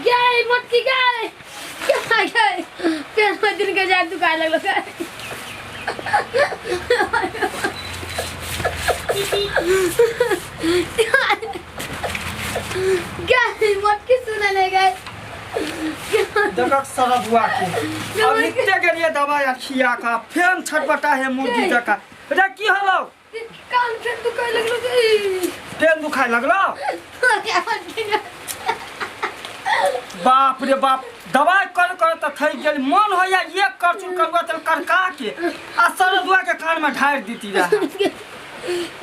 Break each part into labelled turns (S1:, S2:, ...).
S1: गए मटकी गए क्या गए क्या दिन के जादू का लगलो गए गए मटकी सुने ले गए
S2: देखक सरब हुआ के अब नित्य के लिए दवाई खिया का फेन छटपटा है मुर्गी जका बेटा की हलो
S1: कान फेन दुखाए लगलो गई
S2: फेन दुखाए लगलो बाप रे बाप दवाई कर त थई गेल मन होया एक करचुल करवा त करका के आ सरदुआ के कान में ढार दीती जा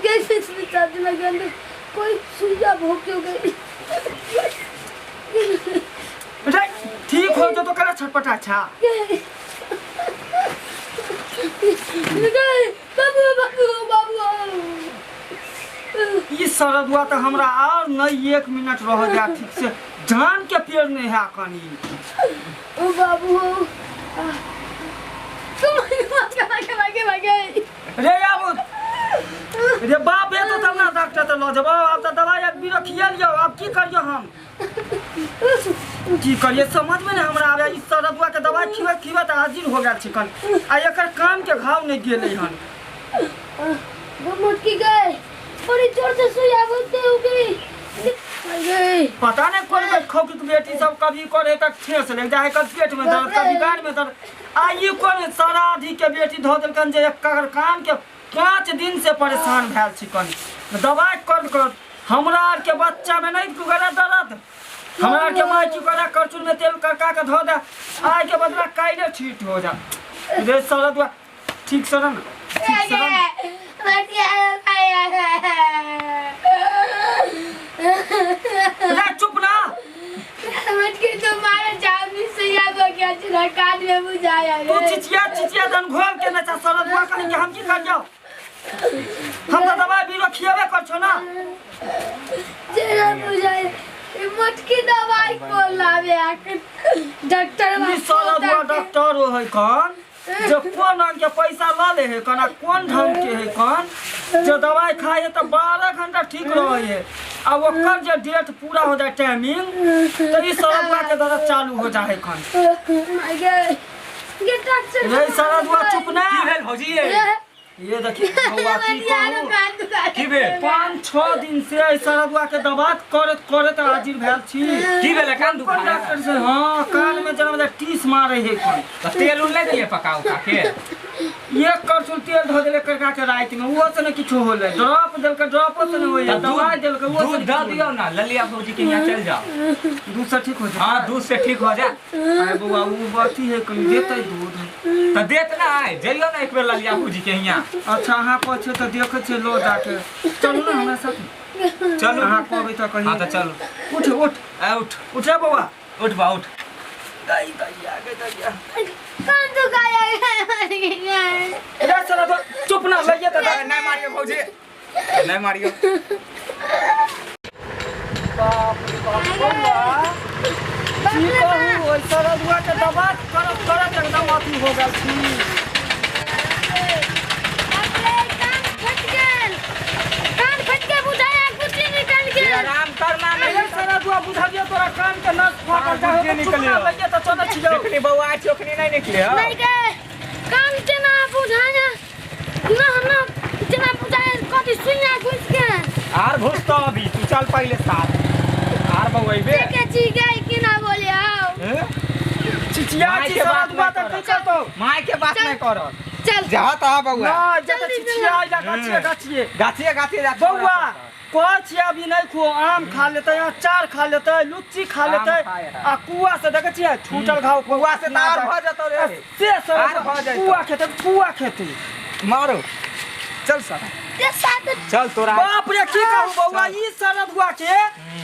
S1: कैसे स्मिता जी में गंदे कोई सुइया भोग हो गई
S2: बेटा ठीक हो जो तो करा छटपटा अच्छा
S1: बाबू बाबू बाबू
S2: ई सरदुआ तो हमरा और नहीं 1 मिनट रह गया ठीक से जान के पेड़ नहीं है कनी
S1: ओ बाबू तुम भागे
S2: रे आबू रे बाप है तो तब ना डॉक्टर तो लो जब अब तो दवाई एक भी रखिए लियो अब की करियो हम की करिए समझ में नहीं हमरा आवे इस सरदुआ के दवाई खिवे त हाजिर हो गया छिकन आ एकर कान के घाव नहीं गेले हन
S1: वो मुटकी गए बड़ी जोर से सुइया बोलते हो गई
S2: पता नहीं कौन खौकी की बेटी सब कभी करे तक ठेस लग जाए कभी पेट में दर्द कभी गांड में दर्द आ ये कौन सराधी के बेटी धो देलकन जे एकर कान के 5 दिन से परेशान भेल छिकन दवाई कर हमरा आर के बच्चा में नहीं गुगरा दर्द हमरा आर के माई की करा करचुल में तेल करका के धो दे आय के बदला काइले ठीक हो जा रे सरदुआ ठीक से ना ठीक से ना चुप ना
S1: मटकी तुम्हारा जामी सुइया हो गया चिरा कान में बुझाया
S2: तू चिचिया दन घोल के नचा सरदुआ कहीं के हम की कर जाओ हम तो दवाई भी रखिएबे कर छो ना
S1: चिरा बुझाया मटकी दवाई को लावे आके डॉक्टर
S2: ई सरदुआ डॉक्टर हो है कौन जो कौन रंग के पैसा ला ले है कना कौन ढंग के है कौन जो दवाई खाए है तो 12 घंटा ठीक रहे है अब ओकर जो डेट पूरा हो जाए टाइमिंग तो ई सरदुआ के दर्द चालू हो जाए कौन
S1: ये डॉक्टर
S2: रे सरदुआ चुप ना
S3: की भेल भौजी
S2: ये देखिए बउआ की कहूं
S3: की भेल
S2: 5-6 दिन से सरदुआ के दवा करत हाजिर भेल छी
S3: की भेल कान दुखाया
S2: डॉक्टर से हां कान में जना टीस मारे है कोन
S3: त तेल उन ले दिए पकाओ के
S2: एक करछुल तेल धो देले करका के रात में वो से न किछो होले ड्रॉप देल के ड्रॉप से न होय दवाई देल के वो से
S3: दूध दे दियो ना ललिया भौजी के यहां चल जाओ
S2: दूध से ठीक हो जाए
S3: हां दूध से ठीक हो जा
S2: अरे बउआ वो बाती है कहीं देते दूध
S3: त देत ना आए जइयो ना एक बेर ललिया भौजी के यहां
S2: अच्छा हां पछे तो देखे छे लो जाके चलू ना हमरा साथ
S3: चलो
S2: हां कहबे त कहीं
S3: हां त चलो
S2: उठ
S3: आ उठ
S2: उठे बउआ
S3: उठ बा उठ
S2: दाई आगे दैया
S1: कान दुखाया है
S2: रे सरदुआ चुप ना लइए त
S3: नहीं मारियो भौजी नहीं मारियो
S2: बाप रे बाप बउआ की कहूं ओइ सरदुआ के दवा करत एकदम अथी हो गेल छी
S3: आराम करना
S2: अरे सरदुआ बुझाइए तोरा कान के नस फाटल जा
S3: बुझे निकले हो।
S2: लइए त चल छियो
S3: देखनी बउआ चोकनी नहीं निकले हो
S1: नहीं के कान जना बुझाया ना जना बुझाया कथि सुइया घुस के
S3: आर घुस तो अभी तू चल पहले साथ आर बउइबे
S1: के ची गई कि ना बोले आओ
S2: चिचिया
S3: माई
S2: ची
S3: के बात
S2: सरदुआ
S3: नहीं
S2: त ठीक तो
S3: माय के बात नहीं करो
S1: चल
S3: जा ता बउआ
S2: ना जत
S1: जल्दी
S2: चिचिया जा गाछिए
S3: गाछिए जा
S2: बउआ कुछ अभी नहीं खो आम खा लेते हैं अचार खा लेते हैं लुच्ची खा लेते हैं आ कुआ से देखे छिए छूटल घाव
S3: कुआ से तार भ जतो रे
S2: से
S3: आर भ
S2: सब
S3: जाइतो।
S2: कुआ खेते
S3: मारो चल सर
S1: ये साथ
S3: चल तोरा
S2: बाप रे की कहूं बउआ ई सरदुआ के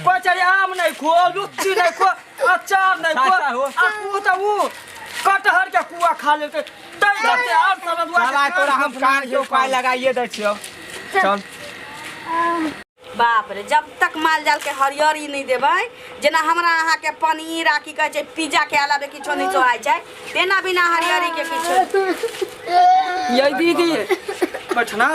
S2: कोई चाहे आम नहीं खो लुच्ची नहीं खो अचार नहीं खो
S3: साचा हो।
S2: आ कु त उ कटहर के कुआ खा लेते तई रहते और सरदुआ
S3: चला तोरा हम कान के उपाय लगाइए दै छियो चल
S4: बाप रे जब तक माल जाल के हरियरी नहीं देबै जेना हमरा अहाँ के पनीर आ की कहे छै पिज्जा के अलावे किछो नहीं चोहाय छै तेना बिना हरियरी के किछो
S2: ये दीदी बैठना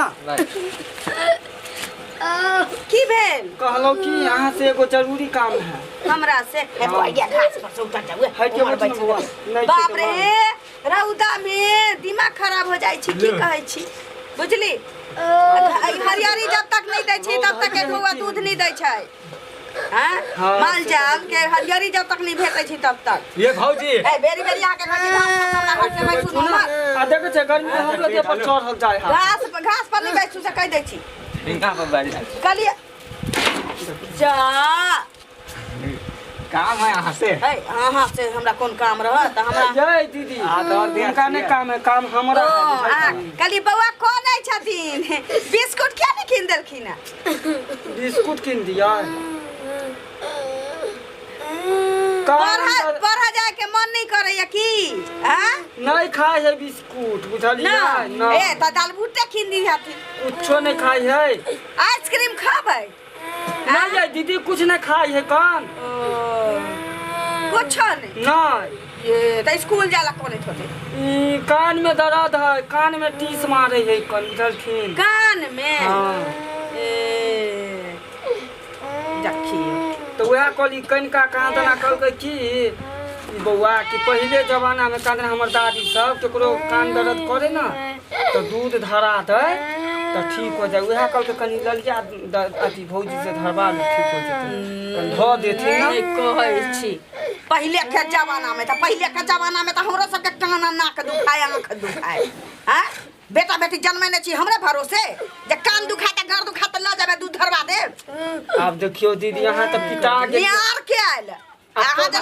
S4: की भेल
S2: कहलो कि यहाँ से एगो जरूरी काम है।
S4: हमरा से हे बढ़िया घास पर से उतर जाऊ
S2: हट के बैठ बउआ। नहीं
S4: बाप रे रौदा में दिमाग खराब हो जाइ छी की कहै छी बुझली हरियारी जब तक नहीं दै छी तब तक एगो दूध नहीं दै छै हां माल जाल के हरियारी जब तक नहीं भेटै छी तब तक
S3: ये भौजी
S4: ए बेरी बेरी आके घास पर बैठू
S2: आ देखे छै गर्मी में हम लोग पर चढ़ल जाय है।
S4: घास पर नहीं बैठू से कह दै छी
S3: रिंगा पर बैठ जा
S4: कलिए जा
S3: काम है यहाँ से
S4: है हां से हमरा कोन काम रह त हमरा
S2: जय दीदी उनका नहीं काम है, काम हमारा है।
S4: कली बउआ कौन है छथिन बिस्कुट क्या नहीं किन देलखिन
S2: बिस्कुट किन दिया।
S4: पढ़ा जाए के मन नहीं करैया की हां
S2: नहीं खाए है बिस्कुट बुझलिए
S4: ना ए त दाल भुट्टा किन दी हथि
S2: कुछो नहीं खाई है।
S4: आइसक्रीम खाबै
S2: नहीं है दीदी कुछ नहीं खाई है कान
S4: कुछ नहीं
S2: नहीं
S4: ये त स्कूल जाला कोने होते
S2: ई कान में दर्द है, कान में टीस मारे है कान बुझलखिन
S4: कान में
S2: हाँ
S4: ए देखिए
S2: तो वह कहली कनिका कांदना कहलकै कि बउआ कि पहले जमाना में कांदना हमर दादी सब केकरो कान दर्द करे ना तो दूध धरा दे तो ठीक हो जाए। वह कहलकै कनी ललिया अथी भौजी से धरवा ले ठीक हो जेतै धो देथिन ना
S4: कहै छी पहले के जमाना में त हमरो सब के कान नाक दुखाए आंख दुखाए हां बेटा बेटी जन्मे ने छी हमरे भरोसे जे कान दुखाए त घर दुखाए त ल जाबे दूध धरवा दे।
S2: अब देखियो दीदी यहाँ तब पिता गेल
S4: यार के आइल आहा जे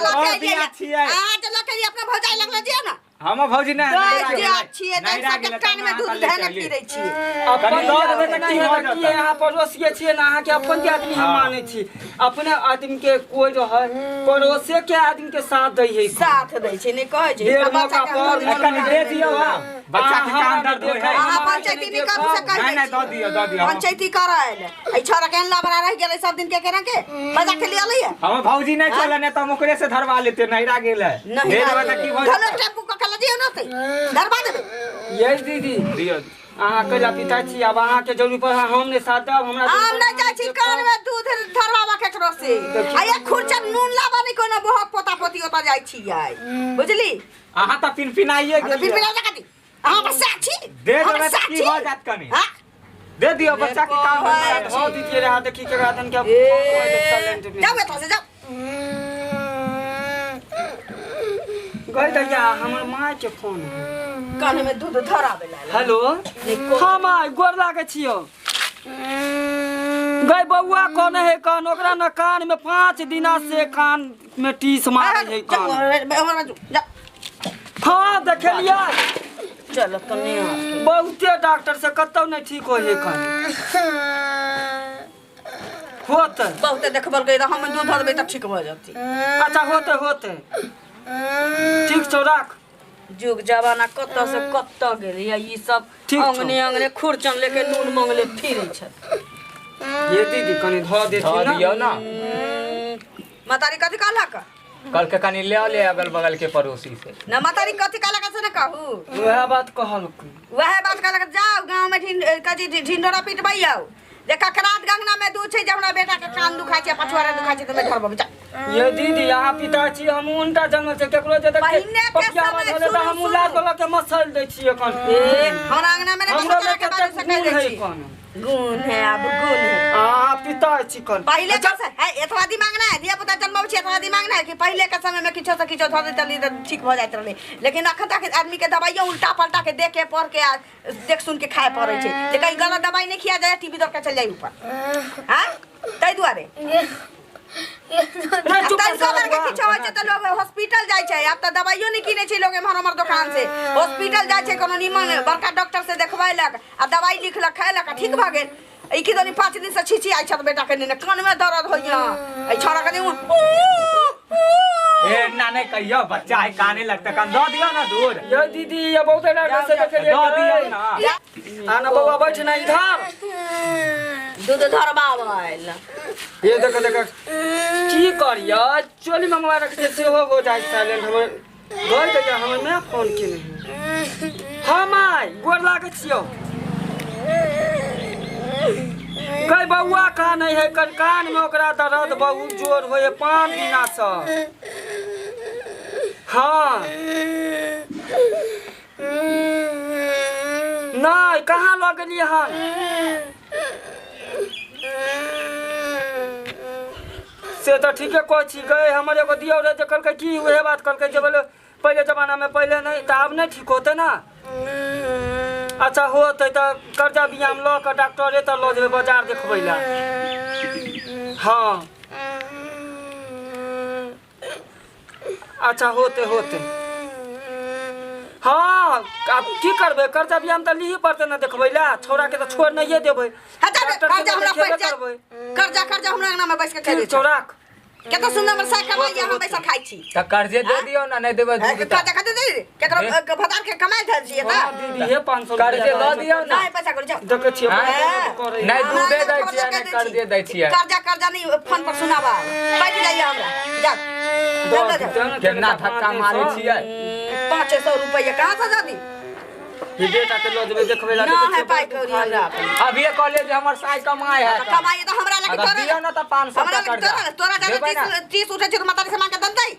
S4: लके अपना भौजाई लगल जे ना
S3: हम भौजी नहीं
S4: जे अच्छी है त सबके कान में दूध धने पीरै छी
S2: अपन की यहाँ पड़ोसिए छिए ना अहाँ के अपन के आदमी हम माने छी अपने आदमी के कोई रहे पड़ोसे के आदमी के साथ दै है
S4: साथ दै छी नहीं कहै छी
S2: मौका पर
S3: कनी दे दियो बच्चा के कान दर्द होय है
S4: अहाँ पंचायती निकाल से कह
S3: नहीं दो दियो
S4: पंचायती कराइल ए छोरा के ला बना रह गेलै सब दिन के केना के बजा के लिए लइए
S3: हम भौजी नहीं चले ने त ओकरे से धरवा लेते नहिरा गेल है
S4: नहीं
S3: दे देबे त की भौजी
S4: चलो टेम्पू को कल दियो ना ते धरवा दे
S2: ये दीदी
S3: दियो
S2: अहाँ कला पिता छी अब अहाँ के जरूरी पर हमने साथ दब हमरा
S4: हम नहीं जाय छी कान में दूध धरवावा केकरो से आ एक खुरचा नून लाबा नहीं कोनो बहुत पोता पोती ओता जाय छी आई बुझली
S3: अहाँ त पिनपिनाइए
S4: फिर
S3: गेल
S4: बिना जगती अहाँ बस साक्षी
S3: दे देबे त की हो जात कनी
S4: हां
S3: दे दियो बच्चा के काम
S2: हो दीजिए रहा देखी के रातन के
S4: जाओ एतो से जाओ
S2: गई दैया हमर माँ के फोन है
S4: कान में दूध धरावे ला
S2: हेलो हाँ माँ गोर लागे छियो गई बउआ कौन है कान ओकरा न कान में 5 दिना से कान में टीस मारे है कान हाँ देखलिए
S4: चलो कने
S2: बहुते डॉक्टर से कतौ नहीं ठीक हो है कान होते
S4: बहुते देखबल गई हम दूध धरबे त ठीक भ जाती
S2: अच्छा होते ठीक छौ राख
S4: जुग जमाना कत से कत गेल ई सब अंगने अंगने खुरचन लेके नून मांगले फिरै छ
S2: ये दीदी कनी धो देती ना
S3: दियो ना
S4: मतारी कथि कहला का
S3: कल के कनी ले अगल बगल के पड़ोसी से
S4: न मतारी कथि कहला का से न कहू
S2: वह बात कहल
S4: वह बात कहला जाओ गांव में ढिंडोरा पिटबै आओ जे ककरात गंगना में दूध छै जे हमरा बेटा के कान दुखाय छै पछुआरा दुखाय छै त मैं धरबो बच्चा
S2: ये दीदी यहाँ पिता छी हम उनटा जन्म से केकरो जे तक पपिया बात होले त हम लात वाला के मसल दै छी एखन
S4: हमरा अंगना में
S2: हमरो के तक गुण है कोन
S4: गुण है अब गुण है
S2: आ पिता छी कोन
S4: पहले का है एतवा दिमाग ना है दिया पुता जन्म छै एतवा दिमाग ना है कि पहले के समय में किछो से किछो धर देतली त ठीक भ जाइत रहले लेकिन अखन तक आदमी के दवाइयो उल्टा पलटा के देख के पढ़ के देख सुन के खाए पड़े छै जे कहीं गलत दवाई नहीं खिया जाए टीबी दर के चल जाई ऊपर हां तै दुआरे लोग हॉस्पिटल जाय छै अब त दवाइयो नहीं किने छै लोग हमर दुकान से हॉस्पिटल जाय छै कोनो निमन बड़का डॉक्टर से देखबैलक आ दवाई लिखलक खैलक ठीक भ गेल ई की दोनी 5 दिन से छिछि आइ छ बेटा के ने कान में दर्द होइया ए छोरा के
S3: ए ना नहीं कहियो बच्चा है काने लगता कान दो दियो ना दूध
S2: ये दीदी ये बहुत डॉक्टर से देखलिए
S3: दो दियो ना
S2: आना बाबा बैठ ना इधर
S4: दूध धरबावल
S2: ये देख की करिया चोली मंगवा रखते से हो जाए साइलेंट हमर घर दैया हमर में फोन केने हम आई गोर लागे छियो कई बउआ का नहीं है कर कान में ओकरा दर्द बहुत जोर होए 5 दिना से। हाँ नहीं कहाँ लग गेली हन से तो ठीके कह छी गए हमर एगो दियो रे जे कहलकै की उहे बात कहलकै जे बोले पहले जमाना में पहले नहीं तो अब नहीं ठीक होते ना। अच्छा होते तो कर्जा बियाम ल के डॉक्टरे तो लो जेबे बाजार देखबै ला। हाँ अच्छा होते होते हाँ अब की करबे कर्जा बियाम तो लीही पड़ते ना देखबै ला छोरा के तो छोड़ नहीं देबै।
S4: कर्जा हमरा पड़ जाए कर्जा हमरा नाम में बैठ के करे
S2: चोराक
S4: केतना सुंदर बरसा कमाई हम पैसा खाइ छी
S3: त कर्जे दे दियो ना नहीं देबे
S4: कर्जा खाते दे केकरो भतार के कमाई धर छिए त
S2: दीदी हे 500
S3: कर्जे दे दियो ना
S4: नहीं पैसा कर जाओ
S2: देखे छियै
S3: नहीं दूधे दै छियै नहीं कर्जे दै छियै
S4: कर्जा नहीं फोन पर सुनावा बैठ जाइए हमरा जा
S3: केना धक्का मारै छियै
S4: 500 रुपया कहां से दादी
S2: बेटा के लो जेबे देखबै ला
S4: ना है पाई करी हमरा
S3: अभी कॉलेज हमर साई कमाई है
S4: कमाई तो हमरा लगे तोरा
S3: दियो ना त 500
S4: हमरा
S3: का कर्जा
S4: तोरा जाने 30 उठे छ मातारी से मांग के दन दई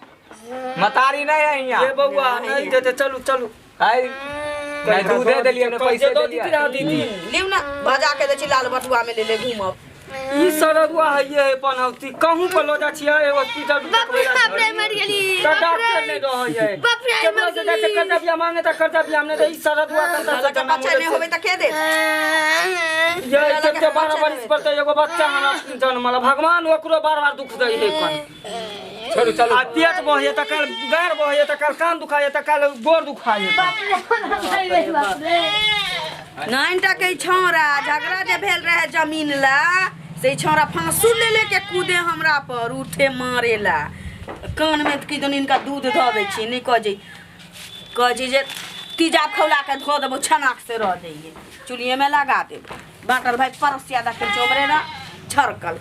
S3: मतारी नहीं है यहाँ
S2: ये बउआ नहीं देते चलू चलू
S3: आई नहीं दूधे देलिए ने पैसे देलिए
S2: दीदी
S4: लिउ ना भजा के दे छी लाल बटुआ में ले घूमब
S2: ई सरदुआ है ये पनौती कहूं पर लो जा छियै हॉस्पिटल
S1: बाप रे मर गेली
S2: डॉक्टर नहीं रह है
S1: बाप रे
S2: केतना से जाके कर्जा बिया मांगे त कर्जा बिया हमने दे ई सरदुआ कंता से जमा
S4: बच्चा नहीं होबे त के दे
S2: ये कते 12 बरिस पर त एगो बच्चा हमरा जन्मला भगवान ओकरो बार-बार दुख दे है कन
S3: चलो चलो
S2: आ पेट बहे त काल गार बहे त काल कान दुखाए त काल गोर दुखाए
S1: बाप रे
S4: नाइनटा के छोरा झगड़ा जे भेल रहे जमीन ला से छोरा फांसू ले लेके कूदे हमरा पर उठे मारेला कान में की दिन इनका दूध धो दे छी नहीं कह जी जे तीजा खौला के धो देबो छनाक से रह देइए चुलिए में लगा दे बाटल भाई परसिया दा के चोबरे ना छरकल